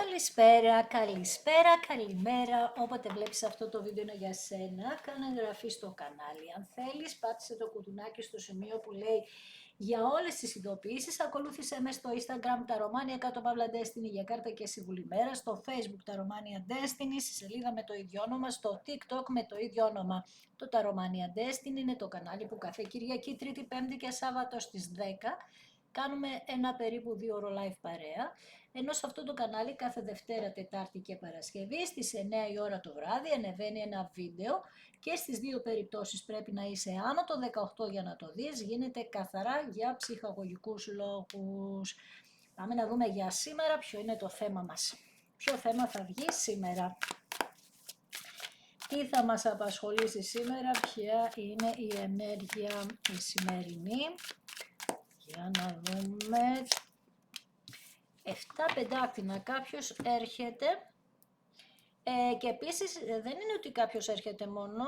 Καλησπέρα, καλησπέρα, καλημέρα. Όποτε βλέπεις αυτό το βίντεο είναι για σένα. Κάνε εγγραφή στο κανάλι. Αν θέλεις, πάτησε το κουτουνάκι στο σημείο που λέει για όλες τις ειδοποιήσεις. Ακολούθησέ με στο Instagram τα Romania κάτω παύλα Destiny για κάρτα και συμβουλή μέρα. Στο Facebook τα Romania Destiny, στη σελίδα με το ίδιο όνομα. Στο TikTok με το ίδιο όνομα. Το τα Romania Destiny είναι το κανάλι που κάθε Κυριακή, Τρίτη, Πέμπτη και Σάββατο στις 10 κάνουμε ένα περίπου 2 ώρο live παρέα, ενώ σε αυτό το κανάλι κάθε Δευτέρα, Τετάρτη και Παρασκευή στις 9 η ώρα το βράδυ ανεβαίνει ένα βίντεο και στις δύο περιπτώσεις πρέπει να είσαι άνω το 18 για να το δεις, γίνεται καθαρά για ψυχαγωγικούς λόγους. Πάμε να δούμε για σήμερα ποιο είναι το θέμα μας. Ποιο θέμα θα βγει σήμερα. Τι θα μας απασχολήσει σήμερα, ποια είναι η ενέργεια η σημερινή. Για να δούμε. 7 πεντάκτηνα, κάποιος έρχεται και επίσης δεν είναι ότι κάποιος έρχεται μόνο,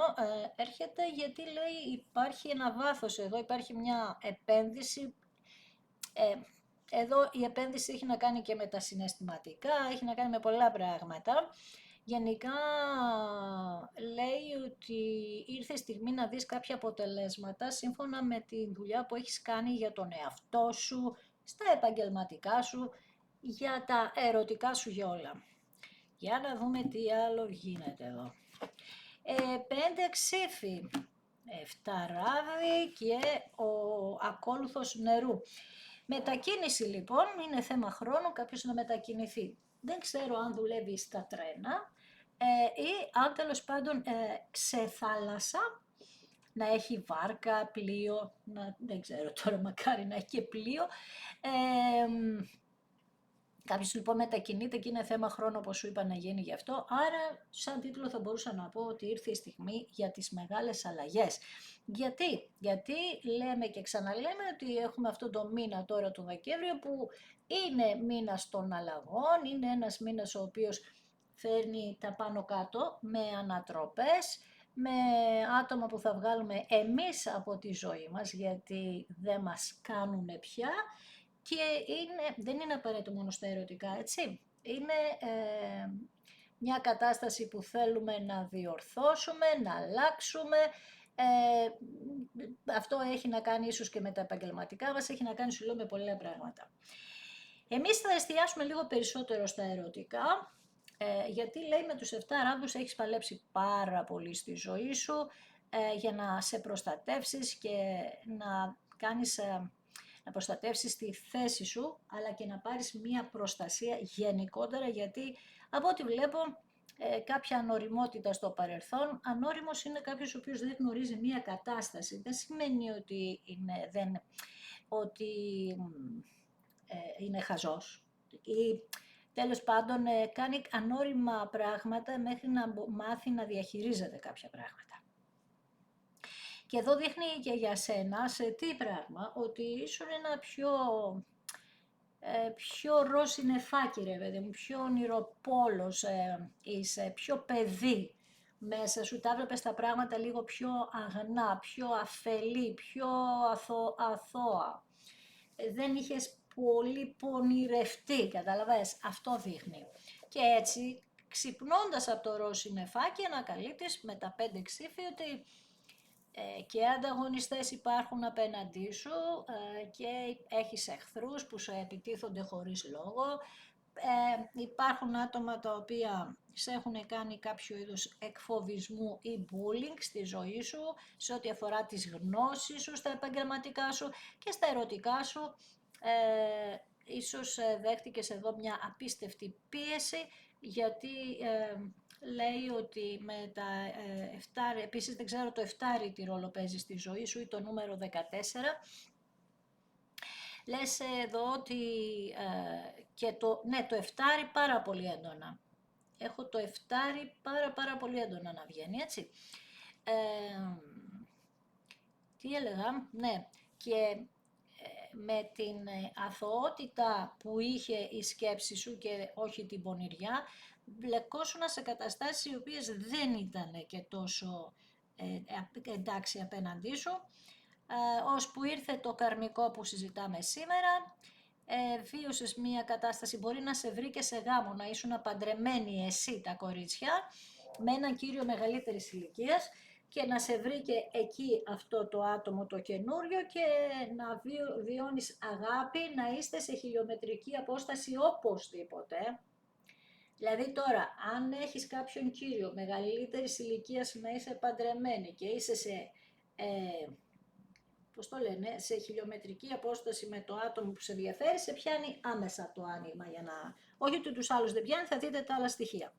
έρχεται γιατί λέει υπάρχει ένα βάθος εδώ, υπάρχει μια επένδυση. Εδώ η επένδυση έχει να κάνει και με τα συναισθηματικά, έχει να κάνει με πολλά πράγματα. Γενικά λέει ότι ήρθε η στιγμή να δεις κάποια αποτελέσματα σύμφωνα με τη δουλειά που έχεις κάνει για τον εαυτό σου, στα επαγγελματικά σου, για τα ερωτικά σου, για όλα. Για να δούμε τι άλλο γίνεται εδώ. 5 ξύφι, 7 ράδι και ο ακόλουθος νερού. Μετακίνηση λοιπόν, είναι θέμα χρόνου κάποιος να μετακινηθεί. Δεν ξέρω αν δουλεύει στα τρένα ή αν τέλος πάντων σε θάλασσα, να έχει βάρκα, πλοίο, δεν ξέρω τώρα, μακάρι να έχει και πλοίο. Κάποιος λοιπόν μετακινείται και είναι θέμα χρόνου, όπως σου είπα, να γίνει γι' αυτό. Άρα σαν τίτλο θα μπορούσα να πω ότι ήρθε η στιγμή για τις μεγάλες αλλαγές. Γιατί λέμε και ξαναλέμε ότι έχουμε αυτό το μήνα τώρα το Δεκέμβριο που είναι μήνας των αλλαγών, είναι ένας μήνας ο οποίος φέρνει τα πάνω κάτω με ανατροπές, με άτομα που θα βγάλουμε εμείς από τη ζωή μας γιατί δεν μας κάνουν πια. Και δεν είναι απαραίτητο μόνο στα ερωτικά, έτσι. Είναι μια κατάσταση που θέλουμε να διορθώσουμε, να αλλάξουμε. Αυτό έχει να κάνει ίσως και με τα επαγγελματικά μας, έχει να κάνει, σου λέω, με πολλά πράγματα. Εμείς θα εστιάσουμε λίγο περισσότερο στα ερωτικά, γιατί λέει με τους 7 ράδους έχεις παλέψει πάρα πολύ στη ζωή σου για να σε προστατεύσεις και να κάνεις... να προστατεύσεις τη θέση σου, αλλά και να πάρεις μία προστασία γενικότερα, γιατί από ό,τι βλέπω κάποια ανοριμότητα στο παρελθόν. Ανώριμος είναι κάποιος ο οποίος δεν γνωρίζει μία κατάσταση. Δεν σημαίνει ότι είναι χαζός ή τέλος πάντων κάνει ανώριμα πράγματα μέχρι να μάθει να διαχειρίζεται κάποια πράγματα. Και εδώ δείχνει και για σένα σε τι πράγμα, ότι ήσουν ένα πιο ροζ νεφάκι, ρε παιδί μου, πιο ονειροπόλος είσαι, πιο παιδί μέσα σου, τα βλέπεις τα πράγματα λίγο πιο αγνά, πιο αφελή, πιο αθώα. Δεν είχες πολύ πονηρευτεί, καταλαβες, αυτό δείχνει. Και έτσι, ξυπνώντας από το ροζ νεφάκι, ανακαλύπτεις με τα 5 ξύφη ότι και ανταγωνιστές υπάρχουν απέναντί σου και έχεις εχθρούς που σε επιτίθονται χωρίς λόγο. Υπάρχουν άτομα τα οποία σε έχουν κάνει κάποιο είδους εκφοβισμού ή bullying στη ζωή σου, σε ό,τι αφορά τις γνώσεις σου, στα επαγγελματικά σου και στα ερωτικά σου. Ίσως δέχτηκες εδώ μια απίστευτη πίεση, γιατί λέει ότι με τα 7, επίσης δεν ξέρω το 7 τι ρόλο παίζει στη ζωή σου ή το νούμερο 14. Λες εδώ ότι και το 7 πάρα πολύ έντονα. Έχω το 7 πάρα πολύ έντονα να βγαίνει, έτσι. Τι έλεγα, ναι, και με την αθωότητα που είχε η σκέψη σου και όχι την πονηριά, μπλεκόσουν σε καταστάσεις οι οποίες δεν ήταν και τόσο εντάξει απέναντί σου, ώσπου ήρθε το καρμικό που συζητάμε σήμερα βίωσες μία κατάσταση, μπορεί να σε βρει και σε γάμο, να ήσουν παντρεμένοι εσύ τα κορίτσια, με έναν κύριο μεγαλύτερης ηλικίας και να σε βρήκε εκεί αυτό το άτομο το καινούριο και να βιώνεις αγάπη, να είστε σε χιλιομετρική απόσταση οπωσδήποτε. Δηλαδή τώρα, αν έχεις κάποιον κύριο μεγαλύτερης ηλικίας να είσαι παντρεμένη και είσαι σε, πώς το λένε, σε χιλιομετρική απόσταση με το άτομο που σε ενδιαφέρει, σε πιάνει άμεσα το άνοιγμα για να... Όχι ότι τους άλλους δεν πιάνει, θα δείτε τα άλλα στοιχεία.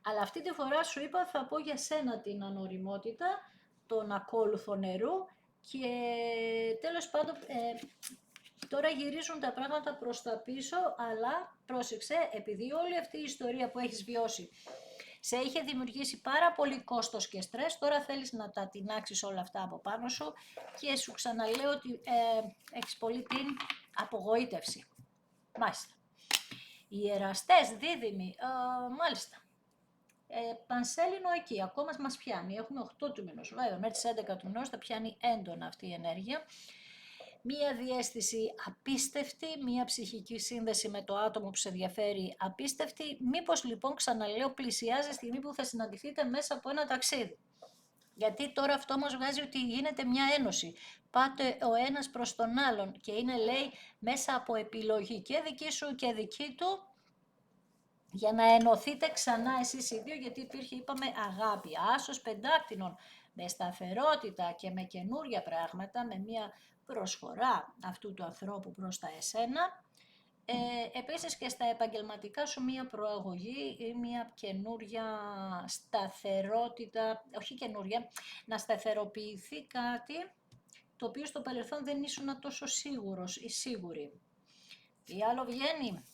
Αλλά αυτή τη φορά σου είπα θα πω για σένα την ανοριμότητα, τον ακόλουθο νερού και τέλος πάντων τώρα γυρίζουν τα πράγματα προς τα πίσω, αλλά πρόσεξε, επειδή όλη αυτή η ιστορία που έχεις βιώσει σε είχε δημιουργήσει πάρα πολύ κόστος και στρες, τώρα θέλεις να τα τινάξεις όλα αυτά από πάνω σου και σου ξαναλέω ότι έχεις πολύ την απογοήτευση. Μάλιστα. Οι εραστές, δίδυμοι, μάλιστα. Πανσέλινο εκεί, ακόμα μας πιάνει. Έχουμε 8 του μηνός. Βέβαια, μέχρι τις 11 του μηνός θα πιάνει έντονα αυτή η ενέργεια. Μία διαίσθηση απίστευτη, μία ψυχική σύνδεση με το άτομο που σε ενδιαφέρει απίστευτη. Μήπως λοιπόν, ξαναλέω, πλησιάζει η στιγμή που θα συναντηθείτε μέσα από ένα ταξίδι. Γιατί τώρα αυτό μας βγάζει ότι γίνεται μια ένωση. Πάτε ο ένας προς τον άλλον και είναι, λέει, μέσα από επιλογή και δική σου και δική του, για να ενωθείτε ξανά εσείς οι δύο, γιατί υπήρχε, είπαμε, αγάπη, άσος πεντάκτηνων, με σταθερότητα και με καινούρια πράγματα, με μια προσφορά αυτού του ανθρώπου προς τα εσένα. Επίσης και στα επαγγελματικά σου μια προαγωγή ή μια καινούρια σταθερότητα, όχι καινούρια, να σταθεροποιηθεί κάτι το οποίο στο παρελθόν δεν ήσουν τόσο σίγουρος ή σίγουρη. Τι άλλο βγαίνει?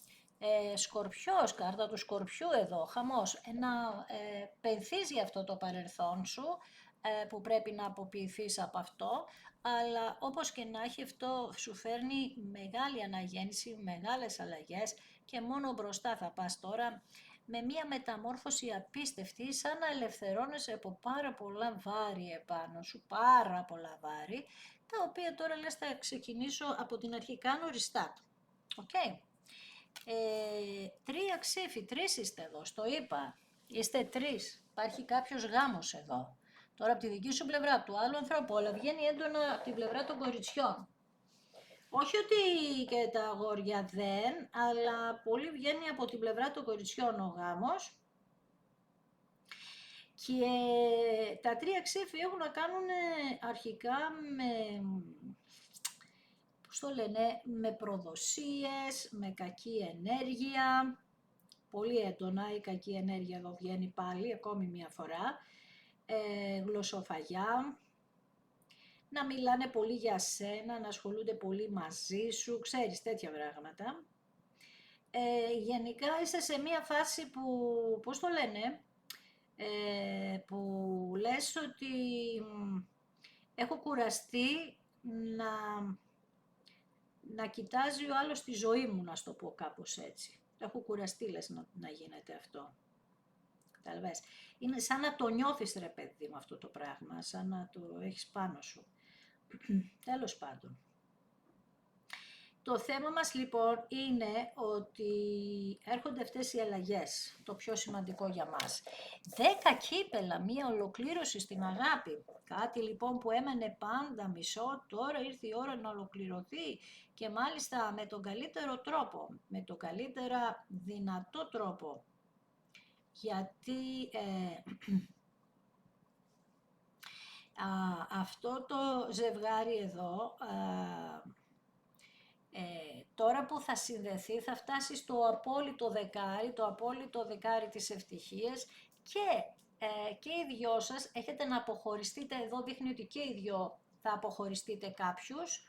Σκορπιός, κάρτα του Σκορπιού εδώ, χαμός, πενθίζει αυτό το παρελθόν σου που πρέπει να αποποιηθείς από αυτό, αλλά όπως και να έχει αυτό σου φέρνει μεγάλη αναγέννηση, μεγάλες αλλαγές και μόνο μπροστά θα πας τώρα με μία μεταμόρφωση απίστευτη, σαν να ελευθερώνεσαι από πάρα πολλά βάρη επάνω σου, πάρα πολλά βάρη, τα οποία τώρα λες θα ξεκινήσω από την αρχή, κάνω restart. Okay. 3 ξύφοι, 3 είστε εδώ, στο είπα, είστε 3, υπάρχει κάποιος γάμος εδώ. Τώρα από τη δική σου πλευρά, του άλλου ανθρώπου, αλλά βγαίνει έντονα από την πλευρά των κοριτσιών. Όχι ότι και τα αγόρια δεν, αλλά πολύ βγαίνει από την πλευρά των κοριτσιών ο γάμος. Και τα 3 ξύφη έχουν να κάνουν αρχικά με... πώς το λένε, με προδοσίες, με κακή ενέργεια, πολύ έντονα η κακή ενέργεια εδώ βγαίνει πάλι, ακόμη μία φορά, γλωσσοφαγιά, να μιλάνε πολύ για σένα, να ασχολούνται πολύ μαζί σου, ξέρεις τέτοια πράγματα. Γενικά είσαι σε μία φάση που, πώς το λένε, που λες ότι έχω κουραστεί να κοιτάζει ο άλλος τη ζωή μου, να στο πω κάπως έτσι. Έχω κουραστεί, λες, να γίνεται αυτό. Καταλαβες. Είναι σαν να το νιώθεις, ρε παιδί, με αυτό το πράγμα, σαν να το έχεις πάνω σου. Τέλος πάντων. Το θέμα μας λοιπόν είναι ότι έρχονται αυτές οι αλλαγές, το πιο σημαντικό για μας. 10 κύπελα, μία ολοκλήρωση στην αγάπη. Κάτι λοιπόν που έμενε πάντα μισό, τώρα ήρθε η ώρα να ολοκληρωθεί και μάλιστα με τον καλύτερο τρόπο, με το καλύτερα δυνατό τρόπο. Γιατί αυτό το ζευγάρι εδώ... τώρα που θα συνδεθεί θα φτάσει στο απόλυτο δεκάρι, το απόλυτο δεκάρι της ευτυχίας και οι δυο σας έχετε να αποχωριστείτε, εδώ δείχνει ότι και οι δυο θα αποχωριστείτε κάποιους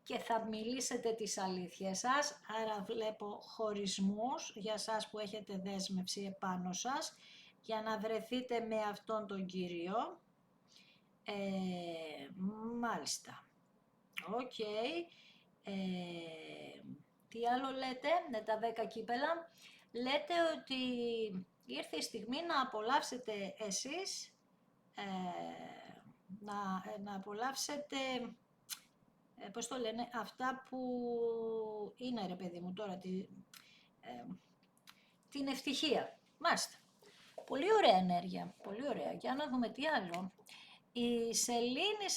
και θα μιλήσετε τις αλήθειες σας, άρα βλέπω χωρισμούς για σας που έχετε δέσμευση επάνω σας, για να βρεθείτε με αυτόν τον κύριο. Μάλιστα. Οκ. Τι άλλο λέτε, με τα 10 κύπελα, λέτε ότι ήρθε η στιγμή να απολαύσετε εσείς, να απολαύσετε πώς το λένε, αυτά που είναι ρε παιδί μου τώρα, την ευτυχία. Μάλιστα. Πολύ ωραία ενέργεια, πολύ ωραία. Για να δούμε τι άλλο. Η σελήνη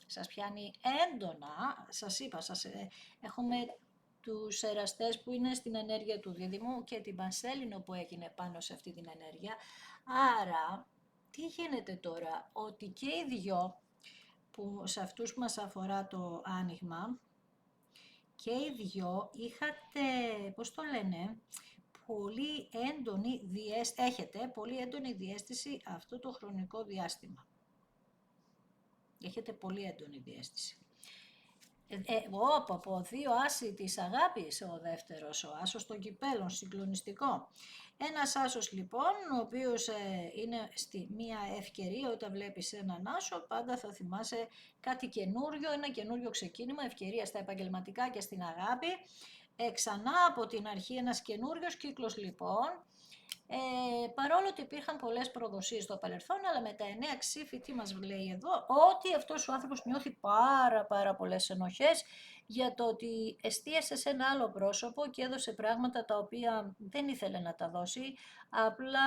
σας πιάνει έντονα, σας είπα, έχουμε τους εραστές που είναι στην ενέργεια του δίδυμου και την πανσέλινο που έγινε πάνω σε αυτή την ενέργεια. Άρα, τι γίνεται τώρα, ότι και οι δυο που σε αυτούς που μας αφορά το άνοιγμα, και οι δυο είχατε, πώς το λένε, έχετε πολύ έντονη διαίσθηση αυτό το χρονικό διάστημα. Έχετε πολύ έντονη διαίσθηση. Από δύο άσοι της αγάπης ο δεύτερος, ο άσος των κυπέλων, συγκλονιστικό. Ένας άσος λοιπόν, ο οποίος είναι στη μία ευκαιρία, όταν βλέπεις έναν άσο, πάντα θα θυμάσαι κάτι καινούριο, ένα καινούριο ξεκίνημα, ευκαιρία στα επαγγελματικά και στην αγάπη. Ξανά από την αρχή ένας καινούριος κύκλος λοιπόν, παρόλο ότι υπήρχαν πολλές προδοσίες στο παρελθόν, αλλά με τα 9 ξύφη τι μας λέει εδώ, ότι αυτός ο άνθρωπος νιώθει πάρα πολλές ενοχές για το ότι εστίασε σε ένα άλλο πρόσωπο και έδωσε πράγματα τα οποία δεν ήθελε να τα δώσει, απλά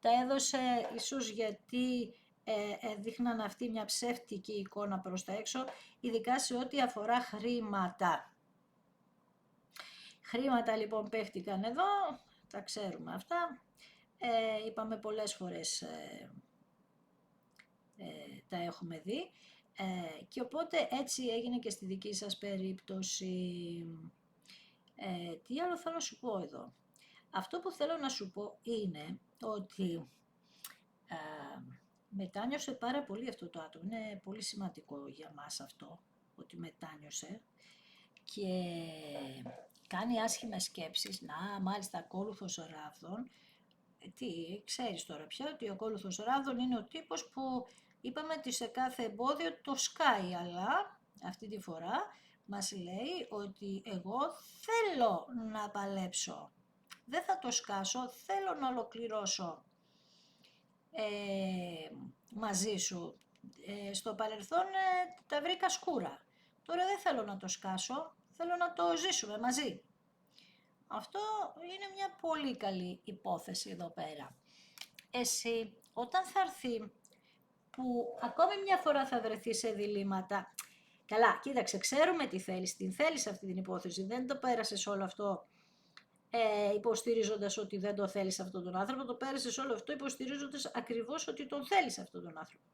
τα έδωσε ίσως γιατί δείχναν αυτή μια ψεύτικη εικόνα προς τα έξω, ειδικά σε ό,τι αφορά χρήματα. Χρήματα λοιπόν παίχτηκαν εδώ, τα ξέρουμε αυτά, είπαμε πολλές φορές, τα έχουμε δει, και οπότε έτσι έγινε και στη δική σας περίπτωση. Τι άλλο θέλω να σου πω εδώ. Αυτό που θέλω να σου πω είναι ότι μετάνιωσε πάρα πολύ αυτό το άτομο, είναι πολύ σημαντικό για μας αυτό, ότι μετάνιωσε και κάνει άσχημες σκέψεις, μάλιστα ακόλουθος ράβδων. Τι ξέρεις τώρα πια, ότι ο ακόλουθος ράβδων είναι ο τύπος που είπαμε ότι σε κάθε εμπόδιο το σκάει, αλλά αυτή τη φορά μας λέει ότι εγώ θέλω να παλέψω, δεν θα το σκάσω, θέλω να ολοκληρώσω μαζί σου. Στο παρελθόν τα βρήκα σκούρα, τώρα δεν θέλω να το σκάσω, θέλω να το ζήσουμε μαζί. Αυτό είναι μια πολύ καλή υπόθεση εδώ πέρα. Εσύ, όταν θα έρθει, που ακόμη μια φορά θα βρεθεί σε διλήμματα, καλά, κοίταξε, ξέρουμε τι θέλεις, την θέλεις αυτή την υπόθεση, δεν το πέρασες όλο αυτό υποστηρίζοντας ότι δεν το θέλεις αυτόν τον άνθρωπο, το πέρασες όλο αυτό υποστηρίζοντας ακριβώς ότι τον θέλεις αυτόν τον άνθρωπο.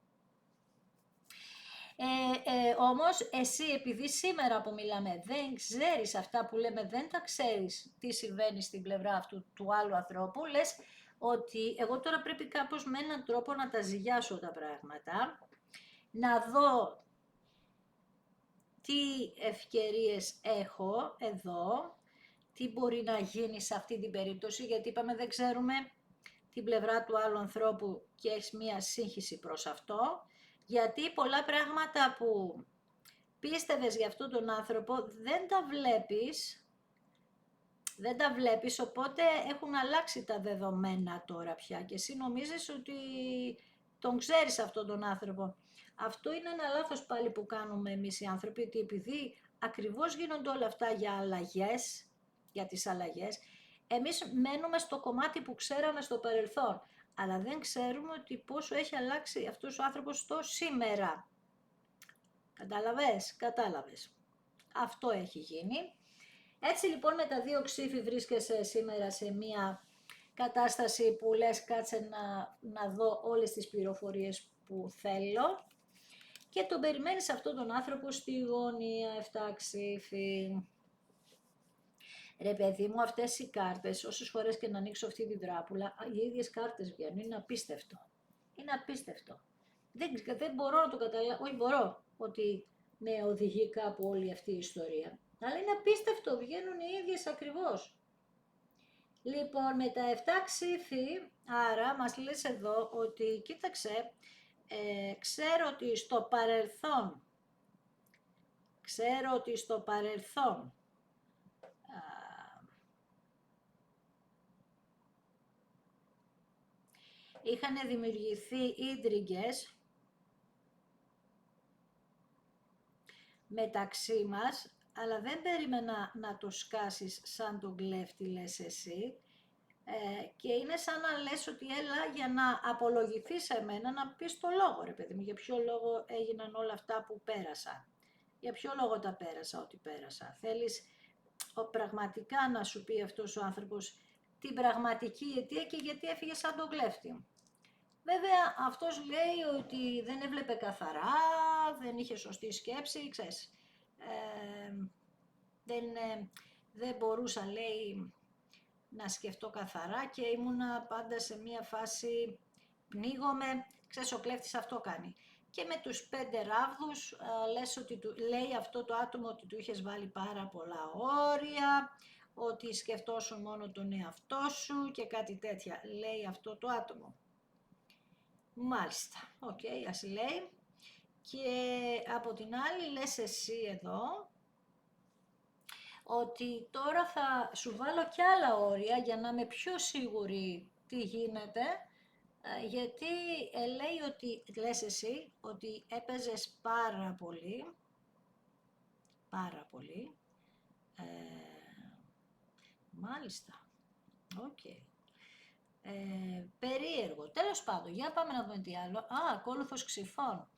Όμως εσύ, επειδή σήμερα που μιλάμε δεν ξέρεις αυτά που λέμε, δεν τα ξέρεις τι συμβαίνει στην πλευρά αυτού του άλλου ανθρώπου, λες ότι εγώ τώρα πρέπει κάπως με έναν τρόπο να τα ζυγιάσω τα πράγματα, να δω τι ευκαιρίες έχω εδώ, τι μπορεί να γίνει σε αυτή την περίπτωση, γιατί είπαμε δεν ξέρουμε την πλευρά του άλλου ανθρώπου και έχει μία σύγχυση προς αυτό, γιατί πολλά πράγματα που πίστευες για αυτόν τον άνθρωπο δεν τα βλέπεις, οπότε έχουν αλλάξει τα δεδομένα τώρα πια και εσύ νομίζεις ότι τον ξέρεις αυτόν τον άνθρωπο. Αυτό είναι ένα λάθος πάλι που κάνουμε εμείς οι άνθρωποι, ότι επειδή ακριβώς γίνονται όλα αυτά για τις αλλαγές, εμείς μένουμε στο κομμάτι που ξέραμε στο παρελθόν, αλλά δεν ξέρουμε ότι πόσο έχει αλλάξει αυτός ο άνθρωπος στο σήμερα. Κατάλαβες. Αυτό έχει γίνει. Έτσι λοιπόν με τα δύο ξύφη βρίσκεσαι σήμερα σε μια κατάσταση που λες κάτσε να δω όλες τις πληροφορίες που θέλω και τον περιμένεις αυτόν τον άνθρωπο στη γωνία 7 ξύφη. Ρε παιδί μου, αυτές οι κάρτες, όσες φορές και να ανοίξω αυτή την τράπουλα, οι ίδιες κάρτες βγαίνουν, είναι απίστευτο. Είναι απίστευτο. Δεν μπορώ να το καταλάβω, όχι μπορώ, ότι με οδηγεί κάπου όλη αυτή η ιστορία. Αλλά είναι απίστευτο, βγαίνουν οι ίδιες ακριβώς. Λοιπόν, με τα 7 ξύφη, άρα μας λες εδώ ότι, κοίταξε, ξέρω ότι στο παρελθόν, είχαν δημιουργηθεί ίντριγκες μεταξύ μας, αλλά δεν περίμενα να το σκάσεις σαν τον κλέφτη, λες εσύ. Και είναι σαν να λες ότι έλα για να απολογηθείς σε μένα, να πεις το λόγο, ρε παιδί μου, για ποιο λόγο έγιναν όλα αυτά που πέρασα. Για ποιο λόγο τα πέρασα ό,τι πέρασα. Θέλεις πραγματικά να σου πει αυτός ο άνθρωπος την πραγματική αιτία και γιατί έφυγε σαν τον κλέφτη. Βέβαια αυτός λέει ότι δεν έβλεπε καθαρά, δεν είχε σωστή σκέψη, ξέρεις. Δεν μπορούσα, λέει, να σκεφτώ καθαρά και ήμουνα πάντα σε μία φάση πνίγομαι, ξέρεις, ο κλέφτης αυτό κάνει. Και με τους 5 ράβδους λες ότι λέει αυτό το άτομο ότι του είχες βάλει πάρα πολλά όρια, ότι σκεφτόσουν μόνο τον εαυτό σου και κάτι τέτοια, λέει αυτό το άτομο. Μάλιστα, οκ, ας λέει. Και από την άλλη λες εσύ εδώ, ότι τώρα θα σου βάλω κι άλλα όρια για να είμαι πιο σίγουρη τι γίνεται, γιατί λέει ότι, λες εσύ, ότι έπαιζες πάρα πολύ, μάλιστα, οκ. Περίεργο, τέλος πάντων, για πάμε να δούμε τι άλλο. Ακόλουθος Ξυφών.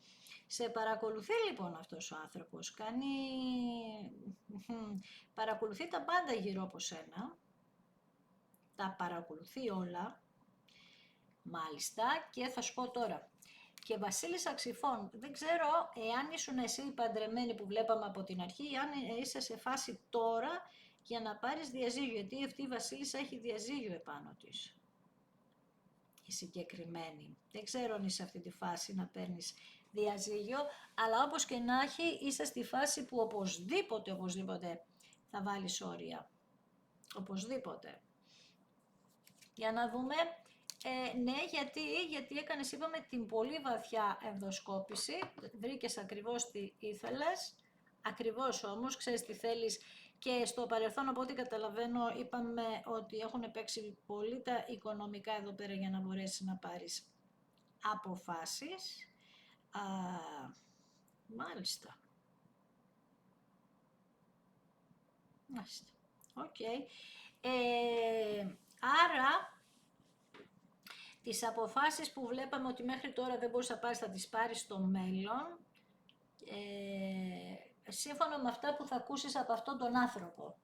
Σε παρακολουθεί λοιπόν αυτός ο άνθρωπος, παρακολουθεί τα πάντα γύρω από σένα, τα παρακολουθεί όλα, μάλιστα, και θα σου πω τώρα. Και Βασίλισσα Ξυφών, δεν ξέρω εάν ήσουν εσύ παντρεμένη που βλέπαμε από την αρχή, αν είσαι σε φάση τώρα για να πάρεις διαζύγιο, γιατί αυτή η Βασίλισσα έχει διαζύγιο επάνω της. Η συγκεκριμένη. Δεν ξέρω αν είσαι σε αυτή τη φάση να παίρνεις διαζύγιο, αλλά όπως και να έχει είσαι στη φάση που οπωσδήποτε θα βάλεις όρια. Οπωσδήποτε. Για να δούμε. Ναι, γιατί έκανες, είπαμε, την πολύ βαθιά ενδοσκόπηση, βρήκες ακριβώς τι ήθελες, ακριβώς όμως, ξέρεις τι θέλεις, και στο παρελθόν, από ό,τι καταλαβαίνω, είπαμε ότι έχουν παίξει πολύ τα οικονομικά εδώ πέρα για να μπορέσεις να πάρεις αποφάσεις. Μάλιστα. Μάλιστα. Οκ. Άρα, τις αποφάσεις που βλέπαμε ότι μέχρι τώρα δεν μπορείς να πάρεις, θα τις πάρεις στο μέλλον, σύμφωνα με αυτά που θα ακούσεις από αυτόν τον άνθρωπο.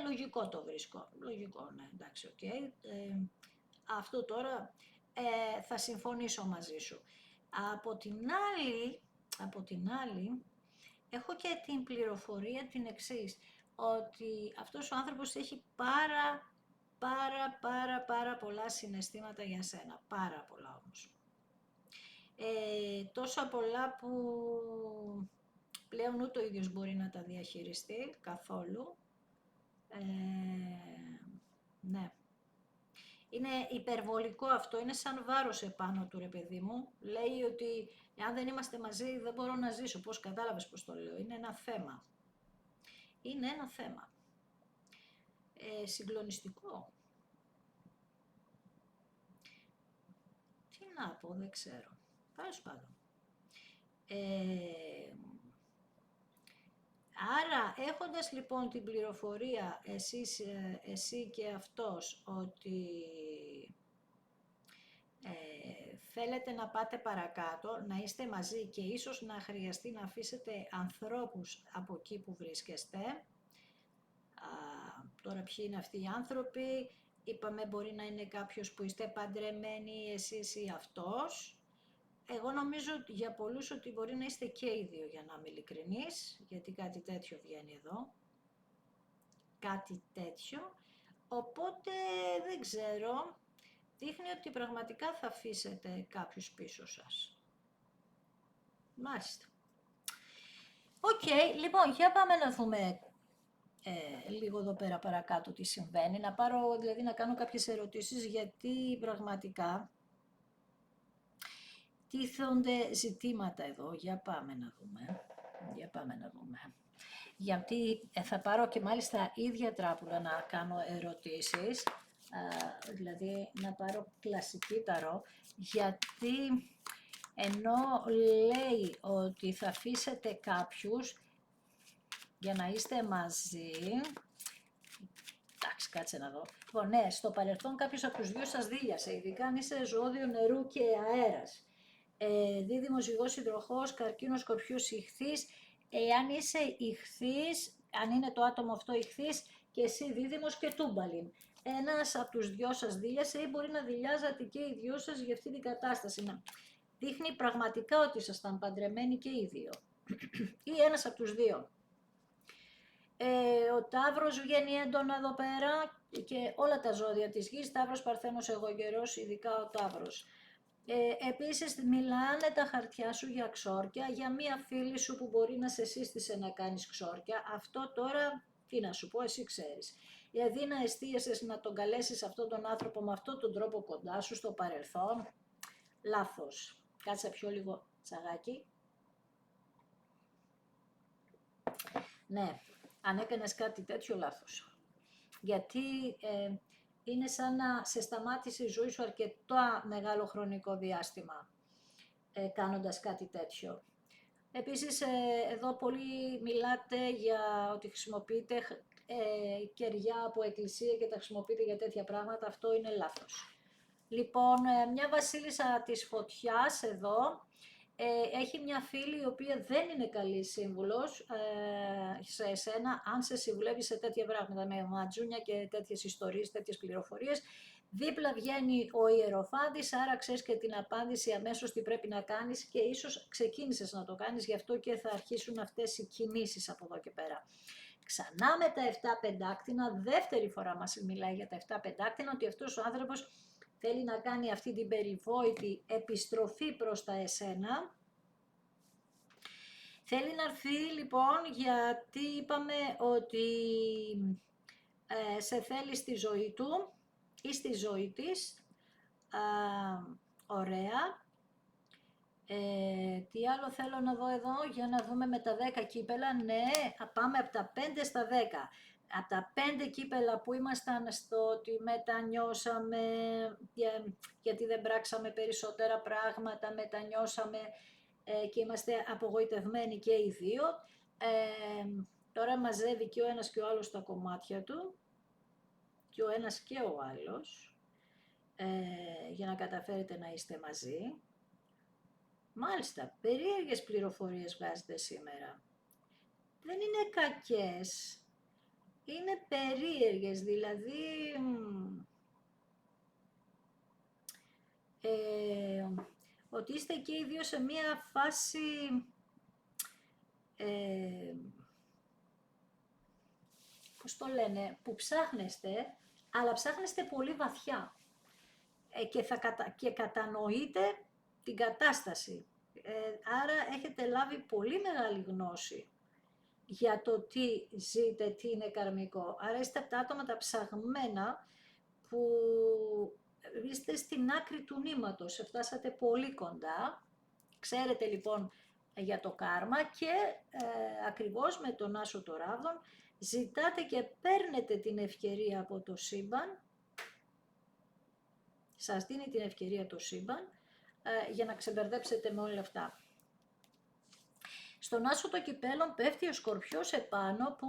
Λογικό το βρίσκω. Λογικό, ναι, εντάξει, οκ. Αυτό τώρα θα συμφωνήσω μαζί σου. Από την άλλη, έχω και την πληροφορία την εξής, ότι αυτός ο άνθρωπος έχει πάρα πολλά συναισθήματα για σένα, πάρα πολλά όμως. Τόσα πολλά που πλέον ούτε ο ίδιος μπορεί να τα διαχειριστεί καθόλου. Ναι. Είναι υπερβολικό αυτό, είναι σαν βάρος επάνω του, ρε παιδί μου. Λέει ότι αν δεν είμαστε μαζί δεν μπορώ να ζήσω. Πώς κατάλαβες πώς το λέω? Είναι ένα θέμα. Είναι ένα θέμα. Συγκλονιστικό. Τι να πω, δεν ξέρω. Τέλος πάντων. Άρα, έχοντας λοιπόν την πληροφορία εσύ και αυτός ότι θέλετε να πάτε παρακάτω, να είστε μαζί και ίσως να χρειαστεί να αφήσετε ανθρώπους από εκεί που βρίσκεστε. Τώρα ποιοι είναι αυτοί οι άνθρωποι? Είπαμε μπορεί να είναι κάποιος που είστε παντρεμένοι εσείς ή αυτός. Εγώ νομίζω για πολλούς ότι μπορεί να είστε και οι δύο, για να είμαι ειλικρινής, γιατί κάτι τέτοιο βγαίνει εδώ. Κάτι τέτοιο. Οπότε δεν ξέρω, δείχνει ότι πραγματικά θα αφήσετε κάποιους πίσω σας. Μάλιστα. Οκ, λοιπόν, για πάμε να δούμε λίγο εδώ πέρα παρακάτω τι συμβαίνει. Να πάρω, δηλαδή να κάνω κάποιες ερωτήσεις, γιατί πραγματικά τίθονται ζητήματα εδώ. Για πάμε να δούμε. Γιατί θα πάρω και μάλιστα ίδια τράπουλα να κάνω ερωτήσεις, δηλαδή να πάρω κλασική ταρό, γιατί ενώ λέει ότι θα αφήσετε κάποιους, για να είστε μαζί. Εντάξει, κάτσε να δω. Λοιπόν, ναι, στο παρελθόν κάποιος από τους δύο σας δίλιασε, ειδικά αν είσαι ζωώδιο νερού και αέρας. Δίδυμο, ζυγός, υδροχόος, καρκίνος, σκορπιός, ιχθύς. Αν είσαι ιχθύς, αν είναι το άτομο αυτό ιχθύς και εσύ δίδυμος και τούμπαλιν. Ένας από τους δυο σας δίλιασε ή μπορεί να δειλιάζατε και οι δυο σας για αυτή την κατάσταση. Να δείχνει πραγματικά ότι ήσασταν παντρεμένοι και οι δύο. Ή ένας από τους δύο. Ο Ταύρος βγαίνει έντονα εδώ πέρα και όλα τα ζώδια της γης, Ταύρος, Παρθένος, Αιγωγερός, ειδικά ο Ταύρος. Επίσης μιλάνε τα χαρτιά σου για ξόρκια, για μία φίλη σου που μπορεί να σε σύστησε να κάνεις ξόρκια. Αυτό τώρα, τι να σου πω, εσύ ξέρεις. Δηλαδή να εστίασες να τον καλέσεις αυτόν τον άνθρωπο με αυτόν τον τρόπο κοντά σου στο παρελθόν, λάθος. Κάτσε πιο λίγο τσαγάκι. Ναι, αν έκανες κάτι τέτοιο, λάθος. Γιατί είναι σαν να σε σταμάτησε η ζωή σου αρκετό μεγάλο χρονικό διάστημα κάνοντας κάτι τέτοιο. Επίσης, εδώ πολλοί μιλάτε για ότι χρησιμοποιείτε κεριά από εκκλησία και τα χρησιμοποιείτε για τέτοια πράγματα. Αυτό είναι λάθος. Λοιπόν, μια βασίλισσα της φωτιάς εδώ, έχει μια φίλη η οποία δεν είναι καλή σύμβουλος σε εσένα, αν σε συμβουλεύει σε τέτοια πράγματα, με ματζούνια και τέτοιες ιστορίες, τέτοιες πληροφορίες. Δίπλα βγαίνει ο Ιεροφάντης, άρα ξέρεις και την απάντηση αμέσως τι πρέπει να κάνεις και ίσως ξεκίνησες να το κάνεις, γι' αυτό και θα αρχίσουν αυτές οι κινήσεις από εδώ και πέρα. Ξανά με τα 7 πεντάκτηνα, δεύτερη φορά μας μιλάει για τα 7 πεντάκτηνα, ότι αυτός ο άνθρωπος θέλει να κάνει αυτή την περιβόητη επιστροφή προς τα εσένα. Θέλει να έρθει λοιπόν γιατί είπαμε ότι σε θέλει στη ζωή του ή στη ζωή της. Ωραία. Τι άλλο θέλω να δω εδώ, για να δούμε με τα 10 κύπελα. Ναι, πάμε από τα 5 στα 10. Από τα 5 κύπελα που ήμασταν στο ότι μετανιώσαμε, γιατί δεν πράξαμε περισσότερα πράγματα, μετανιώσαμε και είμαστε απογοητευμένοι και οι δύο. Τώρα μαζεύει και ο ένας και ο άλλος τα κομμάτια του, και ο ένας και ο άλλος, για να καταφέρετε να είστε μαζί. Μάλιστα, περίεργες πληροφορίες βγάζετε σήμερα. Δεν είναι κακές, είναι περίεργες, δηλαδή ότι είστε και οι δύο σε μία φάση πώς το λένε, που ψάχνεστε, αλλά ψάχνεστε πολύ βαθιά και κατανοείτε την κατάσταση. Άρα έχετε λάβει πολύ μεγάλη γνώση για το τι ζείτε, τι είναι καρμικό. Άρα είστε από τα άτομα τα ψαγμένα που είστε στην άκρη του νήματος, φτάσατε πολύ κοντά. Ξέρετε λοιπόν για το κάρμα και ακριβώς με τον Άσο των Ράβδων ζητάτε και παίρνετε την ευκαιρία από το σύμπαν, σας δίνει την ευκαιρία το σύμπαν για να ξεμπερδέψετε με όλα αυτά. Στον Άσο των Κυπέλων πέφτει ο Σκορπιός επάνω που,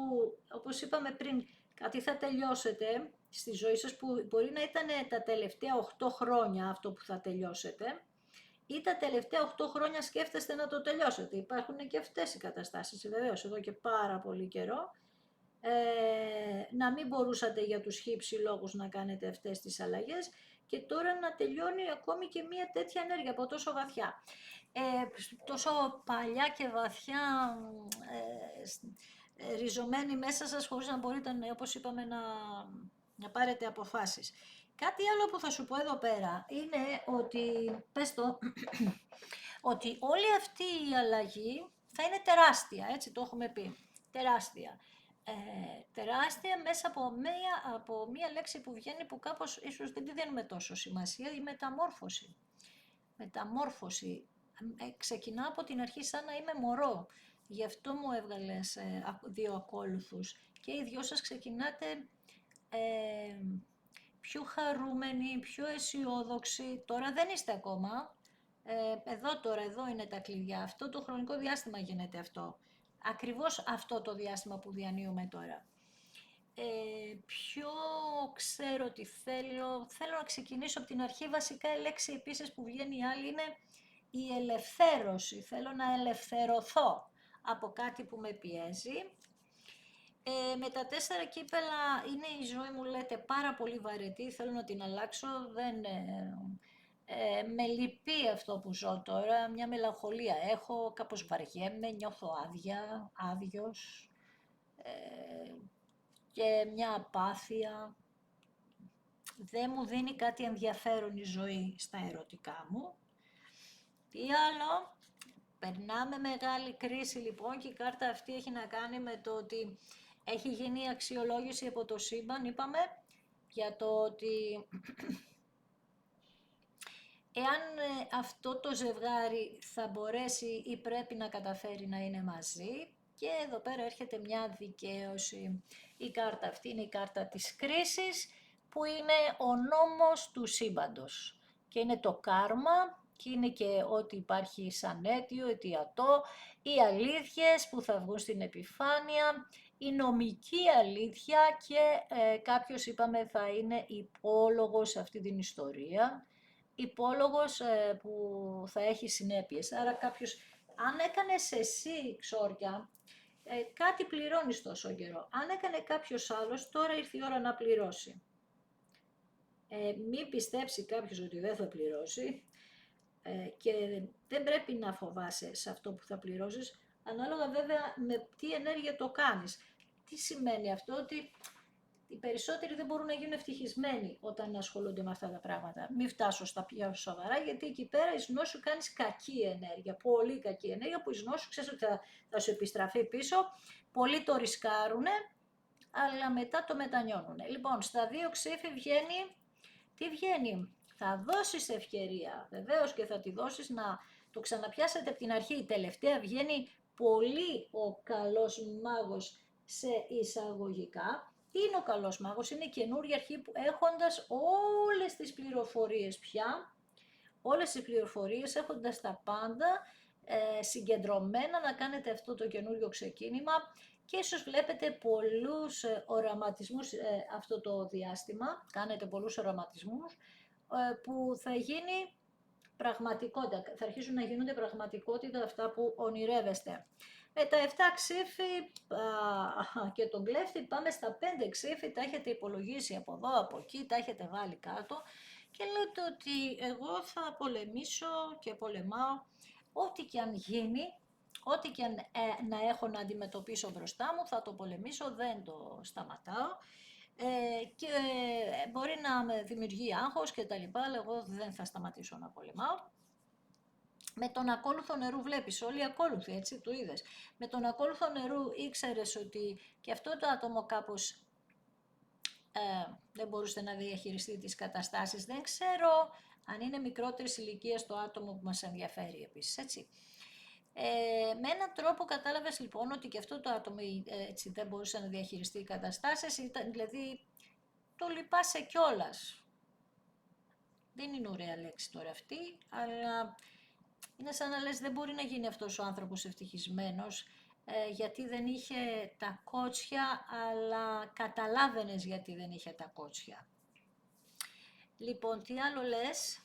όπως είπαμε πριν, κάτι θα τελειώσετε στη ζωή σας που μπορεί να ήταν τα τελευταία 8 χρόνια αυτό που θα τελειώσετε ή τα τελευταία 8 χρόνια σκέφτεστε να το τελειώσετε. Υπάρχουν και αυτές οι καταστάσεις, βεβαίως, εδώ και πάρα πολύ καιρό. Να μην μπορούσατε για τους χύψη λόγους να κάνετε αυτές τις αλλαγές και τώρα να τελειώνει ακόμη και μία τέτοια ενέργεια από τόσο βαθιά. Τόσο παλιά και βαθιά ριζωμένη μέσα σας χωρίς να μπορείτε, όπως είπαμε, να πάρετε αποφάσεις. Κάτι άλλο που θα σου πω εδώ πέρα είναι ότι, πες το, ότι όλη αυτή η αλλαγή θα είναι τεράστια, έτσι το έχουμε πει, τεράστια. Τεράστια μέσα από μία λέξη που βγαίνει που κάπως ίσως δεν τη δίνουμε τόσο σημασία, η μεταμόρφωση. Μεταμόρφωση. Ξεκινά από την αρχή σαν να είμαι μωρό. Γι' αυτό μου έβγαλες 2 ακόλουθους. Και οι δυο σας ξεκινάτε πιο χαρούμενοι, πιο αισιόδοξοι. Τώρα δεν είστε ακόμα. Εδώ είναι τα κλειδιά. Αυτό το χρονικό διάστημα γίνεται αυτό. ακριβώς αυτό το διάστημα που διανύουμε τώρα. Ποιο ξέρω τι θέλω να ξεκινήσω από την αρχή. Βασικά η λέξη επίσης που βγαίνει η άλλη είναι η ελευθέρωση. Θέλω να ελευθερωθώ από κάτι που με πιέζει. Με τα 4 κύπελα είναι η ζωή μου, λέτε, πάρα πολύ βαρετή, θέλω να την αλλάξω, με λυπεί αυτό που ζω τώρα, μια μελαγχολία έχω, κάπως βαριέμαι, νιώθω άδειος και μια απάθεια. Δεν μου δίνει κάτι ενδιαφέρον η ζωή στα ερωτικά μου. Τι άλλο, περνάμε μεγάλη κρίση λοιπόν και η κάρτα αυτή έχει να κάνει με το ότι έχει γίνει αξιολόγηση από το σύμπαν, είπαμε, για το ότι εάν αυτό το ζευγάρι θα μπορέσει ή πρέπει να καταφέρει να είναι μαζί, και εδώ πέρα έρχεται μια δικαίωση. Η κάρτα αυτή είναι η κάρτα της κρίσης, που είναι ο νόμος του σύμπαντος και είναι το κάρμα και είναι και ό,τι υπάρχει σαν αίτιο, αιτιατό, οι αλήθειες που θα βγουν στην επιφάνεια, η νομική αλήθεια και κάποιος, είπαμε, θα είναι υπόλογος σε αυτή την ιστορία, υπόλογος που θα έχει συνέπειες. Άρα κάποιος, αν έκανες εσύ ξόρια, κάτι πληρώνεις τόσο καιρό. Αν έκανε κάποιος άλλος, τώρα ήρθε η ώρα να πληρώσει. Μην πιστέψει κάποιος ότι δεν θα πληρώσει και δεν πρέπει να φοβάσαι σε αυτό που θα πληρώσεις, ανάλογα βέβαια με τι ενέργεια το κάνεις. Τι σημαίνει αυτό? Ότι οι περισσότεροι δεν μπορούν να γίνουν ευτυχισμένοι όταν ασχολούνται με αυτά τα πράγματα. Μην φτάσω στα πιο σοβαρά, γιατί εκεί πέρα εις γνώσου κάνεις κακή ενέργεια, πολύ κακή ενέργεια, που εις γνώσου ξέρεις ότι θα σου επιστραφεί πίσω. Πολλοί το ρισκάρουνε, αλλά μετά το μετανιώνουνε. Λοιπόν, στα 2 ξύφη βγαίνει, τι βγαίνει? Θα δώσεις ευκαιρία, βεβαίως, και θα τη δώσεις να το ξαναπιάσετε από την αρχή. Η τελευταία βγαίνει πολύ ο καλός μάγος σε εισαγωγικά. Τι είναι ο καλός μάγος? Είναι καινούργια αρχή που, έχοντας όλες τις πληροφορίες πια, όλες τις πληροφορίες, έχοντας τα πάντα συγκεντρωμένα, να κάνετε αυτό το καινούριο ξεκίνημα, και ίσως βλέπετε πολλούς οραματισμούς αυτό το διάστημα, κάνετε πολλούς οραματισμούς που θα γίνει πραγματικότητα, θα αρχίσουν να γίνονται πραγματικότητα αυτά που ονειρεύεστε. Με τα 7 ξύφη και τον κλέφτη πάμε στα 5 ξύφη, τα έχετε υπολογίσει από εδώ, από εκεί, τα έχετε βάλει κάτω και λέτε ότι εγώ θα πολεμήσω και πολεμάω ό,τι και αν γίνει, ό,τι και αν να έχω να αντιμετωπίσω μπροστά μου, θα το πολεμήσω, δεν το σταματάω. Και μπορεί να με δημιουργεί άγχος και τα λοιπά, αλλά εγώ δεν θα σταματήσω να πολεμάω. Με τον ακόλουθο νερού βλέπεις, όλοι οι ακόλουθοι, έτσι, το είδες. Με τον ακόλουθο νερού ήξερες ότι και αυτό το άτομο κάπως δεν μπορούσε να διαχειριστεί τις καταστάσεις. Δεν ξέρω αν είναι μικρότερης ηλικίας το άτομο που μας ενδιαφέρει επίσης, έτσι. Με έναν τρόπο κατάλαβες λοιπόν ότι και αυτό το άτομο έτσι, δεν μπορούσε να διαχειριστεί οι καταστάσεις, δηλαδή το λυπάσαι κιόλας. Δεν είναι ωραία λέξη τώρα αυτή, αλλά είναι σαν να λες δεν μπορεί να γίνει αυτός ο άνθρωπος ευτυχισμένος, γιατί δεν είχε τα κότσια, αλλά καταλάβαινες γιατί δεν είχε τα κότσια. Λοιπόν, τι άλλο λες?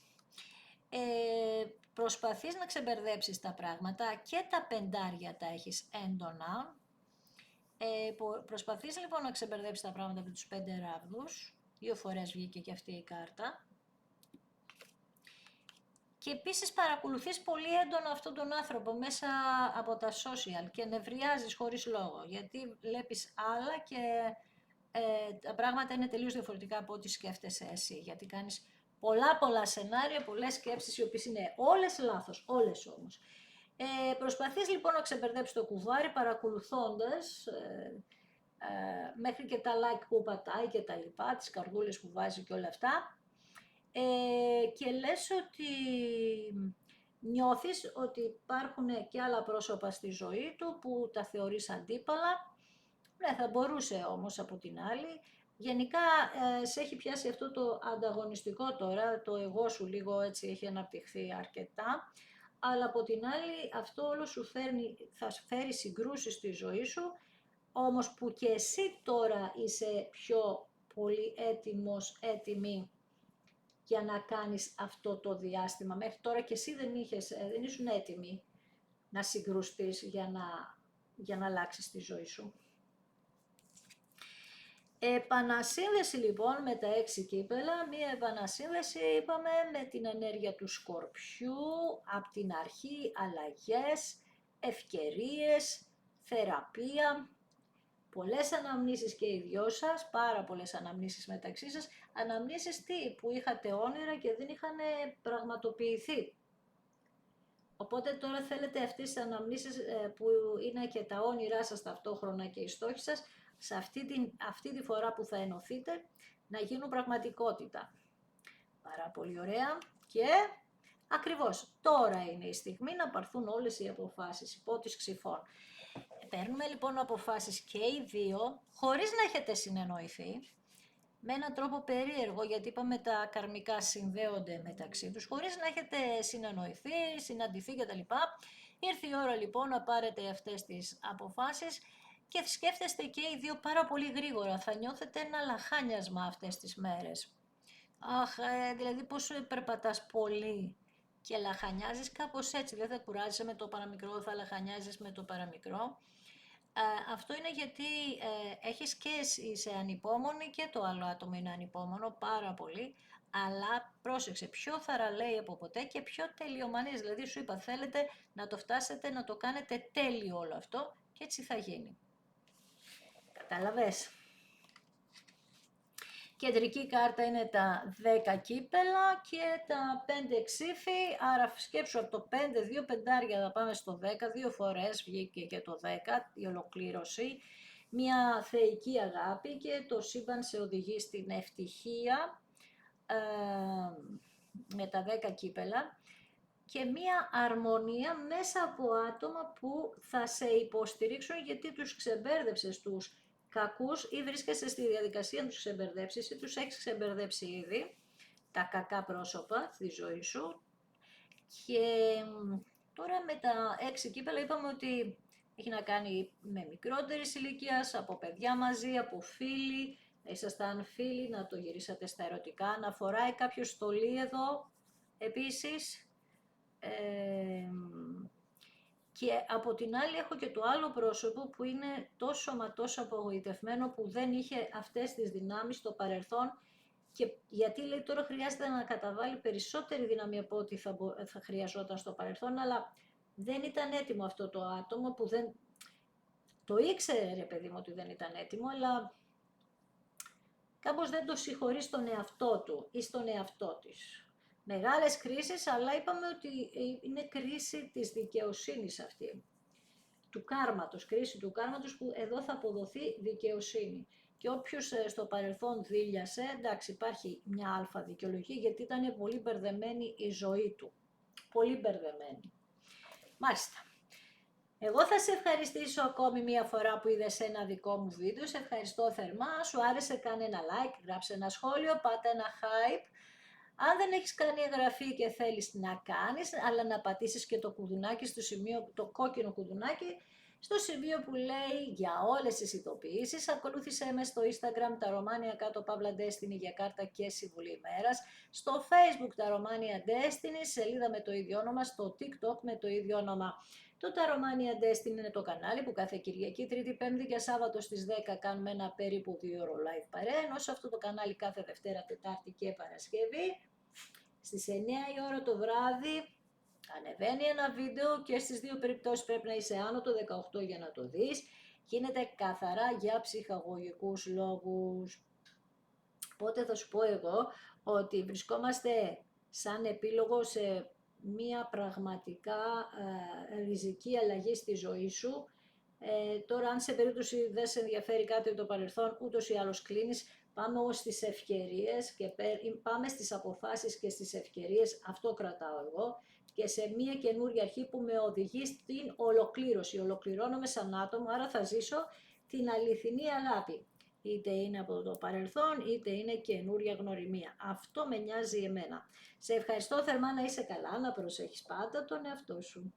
Προσπαθείς να ξεμπερδέψεις τα πράγματα και τα πεντάρια τα έχεις έντονα. Προσπαθείς λοιπόν να ξεμπερδέψεις τα πράγματα με τους 5 ράβδους. 2 φορές βγήκε και αυτή η κάρτα. Και επίσης παρακολουθείς πολύ έντονα αυτόν τον άνθρωπο μέσα από τα social και νευριάζεις χωρίς λόγο, γιατί βλέπεις άλλα και τα πράγματα είναι τελείως διαφορετικά από ό,τι σκέφτεσαι εσύ, γιατί κάνεις πολλά σενάρια, πολλές σκέψεις οι οποίες είναι όλες λάθος, όλες όμως. Προσπαθείς λοιπόν να ξεμπερδέψεις το κουβάρι παρακολουθώντας μέχρι και τα like που πατάει και τα λοιπά, τις καρδούλες που βάζει και όλα αυτά. Και λες ότι νιώθεις ότι υπάρχουν και άλλα πρόσωπα στη ζωή του που τα θεωρείς αντίπαλα. Ναι, θα μπορούσε όμως από την άλλη. Γενικά σε έχει πιάσει αυτό το ανταγωνιστικό τώρα, το εγώ σου λίγο έτσι έχει αναπτυχθεί αρκετά, αλλά από την άλλη αυτό όλο σου θα σου φέρει συγκρούσεις στη ζωή σου, όμως που και εσύ τώρα είσαι πιο πολύ έτοιμος, έτοιμη για να κάνεις αυτό το διάστημα. Μέχρι τώρα και εσύ δεν ήσουν έτοιμη να συγκρουστείς για να αλλάξεις τη ζωή σου. Επανασύνδεση λοιπόν με τα 6 κύπελα, μία επανασύνδεση είπαμε με την ενέργεια του Σκορπιού, από την αρχή αλλαγές, ευκαιρίες, θεραπεία, πολλές αναμνήσεις και οι δυο σας, πάρα πολλές αναμνήσεις μεταξύ σας, αναμνήσεις που είχατε όνειρα και δεν είχαν πραγματοποιηθεί. Οπότε τώρα θέλετε αυτές τις αναμνήσεις που είναι και τα όνειρά σας ταυτόχρονα και οι στόχοι σας, σε αυτή τη φορά που θα ενωθείτε, να γίνουν πραγματικότητα. Πάρα πολύ ωραία και ακριβώς τώρα είναι η στιγμή να πάρθουν όλες οι αποφάσεις υπό τις Ξυφών. Παίρνουμε λοιπόν αποφάσεις και οι δύο, χωρίς να έχετε συνεννοηθεί, με έναν τρόπο περίεργο, γιατί είπαμε τα καρμικά συνδέονται μεταξύ τους, χωρίς να έχετε συνεννοηθεί, συναντηθεί κτλ. Ήρθε η ώρα λοιπόν να πάρετε αυτές τις αποφάσεις και σκέφτεστε και οι δύο πάρα πολύ γρήγορα. Θα νιώθετε ένα λαχάνιασμα αυτές τις μέρες. Αχ, δηλαδή πόσο περπατάς πολύ και λαχανιάζεις, κάπως έτσι, δεν θα κουράζεσαι με το παραμικρό, θα λαχανιάζεις με το παραμικρό. Αυτό είναι γιατί έχεις και είσαι ανυπόμονη και το άλλο άτομο είναι ανυπόμονο πάρα πολύ, αλλά πρόσεξε, πιο θαραλέοι από ποτέ και πιο τελειομανείς, δηλαδή σου είπα θέλετε να το φτάσετε να το κάνετε τέλειο όλο αυτό και έτσι θα γίνει. Κατάλαβες. Κεντρική κάρτα είναι τα 10 κύπελα και τα 5 ξύφη, άρα σκέψου από το 5, 2 πεντάρια θα πάμε στο 10, 2 φορές βγήκε και το 10, η ολοκλήρωση, μια θεϊκή αγάπη και το σύμπαν σε οδηγεί στην ευτυχία με τα 10 κύπελα και μια αρμονία μέσα από άτομα που θα σε υποστηρίξουν γιατί τους ξεμπέρδεψες τους κακούς ή βρίσκεσαι στη διαδικασία να τους ξεμπερδέψεις ή τους έχεις ξεμπερδέψει ήδη, τα κακά πρόσωπα στη ζωή σου. Και τώρα με τα 6 κύπελα είπαμε ότι έχει να κάνει με μικρότερης ηλικίας, από παιδιά μαζί, από φίλοι, ήσασταν φίλοι, να το γυρίσατε στα ερωτικά, να φοράει κάποιο στολή εδώ επίσης. Και από την άλλη έχω και το άλλο πρόσωπο που είναι τόσο μα τόσο απογοητευμένο που δεν είχε αυτές τις δυνάμεις στο παρελθόν και γιατί λέει τώρα χρειάζεται να καταβάλει περισσότερη δύναμη από ό,τι θα χρειαζόταν στο παρελθόν, αλλά δεν ήταν έτοιμο αυτό το άτομο που δεν... Το ήξερε ρε παιδί μου ότι δεν ήταν έτοιμο, αλλά κάπως δεν το συγχωρεί στον εαυτό του ή στον εαυτό της. Μεγάλες κρίσεις, αλλά είπαμε ότι είναι κρίση της δικαιοσύνης αυτή. Του κάρματος, κρίση του κάρματος που εδώ θα αποδοθεί δικαιοσύνη. Και όποιος στο παρελθόν δίλιασε, εντάξει υπάρχει μια αλφα δικαιολογία γιατί ήταν πολύ μπερδεμένη η ζωή του. Πολύ μπερδεμένη. Μάλιστα. Εγώ θα σε ευχαριστήσω ακόμη μία φορά που είδες ένα δικό μου βίντεο. Σε ευχαριστώ θερμά. Σου άρεσε, κάνε ένα like, γράψε ένα σχόλιο, πάτε ένα hype. Αν δεν έχεις κάνει εγγραφή και θέλεις να κάνεις, αλλά να πατήσεις και το κουδουνάκι στο σημείο, το κόκκινο κουδουνάκι, στο σημείο που λέει για όλες τις ειδοποιήσεις, ακολούθησέ με στο Instagram τα Romania κάτω Παύλα Destiny για κάρτα και συμβουλή ημέρας, στο Facebook τα Romania Destiny, σελίδα με το ίδιο όνομα, στο TikTok με το ίδιο όνομα. Το Τα Romania Destiny είναι το κανάλι που κάθε Κυριακή, Τρίτη, Πέμπτη και Σάββατο στις 10 κάνουμε ένα περίπου 2 ώρο live παρέα, ενώ σε αυτό το κανάλι κάθε Δευτέρα, Τετάρτη και Παρασκευή. Στις 9 η ώρα το βράδυ ανεβαίνει ένα βίντεο και στις δύο περιπτώσεις πρέπει να είσαι άνω το 18 για να το δεις. Γίνεται καθαρά για ψυχαγωγικούς λόγους. Οπότε θα σου πω εγώ ότι βρισκόμαστε σαν επίλογο σε μία πραγματικά ριζική αλλαγή στη ζωή σου. Τώρα αν σε περίπτωση δεν σε ενδιαφέρει κάτι από το παρελθόν, ούτως ή άλλως κλείνεις. Πάμε όμως στις ευκαιρίες και πάμε στις αποφάσεις και στις ευκαιρίες, αυτό κρατάω εγώ, και σε μια καινούργια αρχή που με οδηγεί στην ολοκλήρωση. Ολοκληρώνομαι σαν άτομο, άρα θα ζήσω την αληθινή αγάπη. Είτε είναι από το παρελθόν, είτε είναι καινούρια γνωριμία. Αυτό με νοιάζει εμένα. Σε ευχαριστώ θερμά, να είσαι καλά, να προσέχεις πάντα τον εαυτό σου.